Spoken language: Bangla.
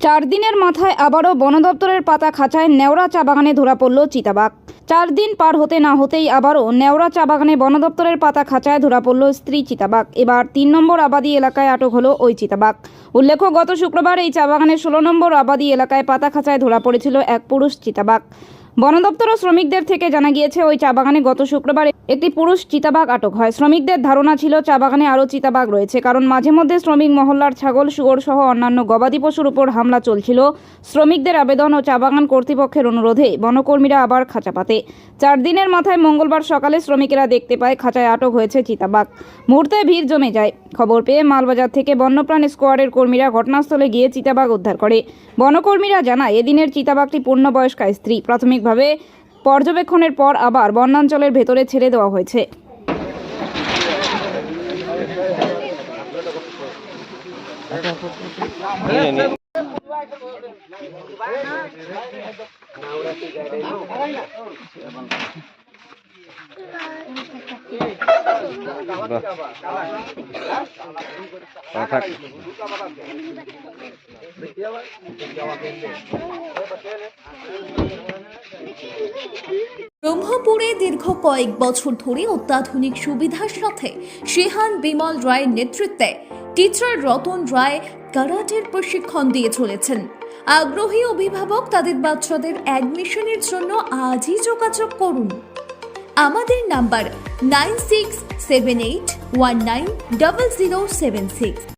4 দিনের মাথায় আবারও বন দপ্তরের পাতা খাঁচায় নেওড়া চা বাগানে ধরা পড়ল চিতাবাঘ। 4 দিন পার হতে না হতেই আবারও নেওড়া চা বাগানে বন দপ্তরের পাতা খাঁচায় ধরা পড়ল স্ত্রী চিতাবাঘ। এবার 3 নম্বর আবাদি এলাকায় আটক হলো ওই চিতাবাঘ। উল্লেখ্য, গত শুক্রবার এই চা বাগানের 16 নম্বর আবাদি এলাকায় পাতা খাঁচায় ধরা পড়েছিল এক পুরুষ চিতাবাঘ। বন দপ্তর ও শ্রমিকদের থেকে জানা গিয়েছে, ওই চা বাগানে গত শুক্রবার একটি পুরুষ চিতাবাঘ আটক হয়। শ্রমিকদের ধারণা ছিল চা বাগানে আরও চিতাবাঘ রয়েছে, কারণ মাঝে মধ্যে শ্রমিক মহল্লার ছাগল, শুয়োর সহ অন্যান্য গবাদি পশুর উপর হামলা চলছিল। শ্রমিকদের আবেদন ও চা বাগান কর্তৃপক্ষের অনুরোধে বনকর্মীরা আবার খাঁচা পাতে। 4 দিনের মাথায় মঙ্গলবার সকালে শ্রমিকেরা দেখতে পায় খাঁচায় আটক হয়েছে চিতাবাঘ। মুহূর্তে ভিড় জমে যায়। খবর পেয়ে মালবাজার থেকে বন্যপ্রাণ স্কোয়াডের কর্মীরা ঘটনাস্থলে গিয়ে চিতাবাঘ উদ্ধার করে। বনকর্মীরা জানায়, এদিনের চিতাবাঘটি পূর্ণবয়স্কা স্ত্রী। প্রাথমিকভাবে পর্যবেক্ষণের পর আবার বনাঞ্চলের ভেতরে ছেড়ে দেওয়া হয়েছে। ব্রহ্মপুরে দীর্ঘ কয়েক বছর ধরে অত্যাধুনিক সুবিধার সাথে শেহান বিমল রায়ের নেতৃত্বে টিচার রতন রায় কারাটের প্রশিক্ষণ দিয়ে চলেছেন। আগ্রহী অভিভাবক তাদের বাচ্চাদের অ্যাডমিশনের জন্য আজই যোগাযোগ করুন। আমাদের নাম্বার 9678190076।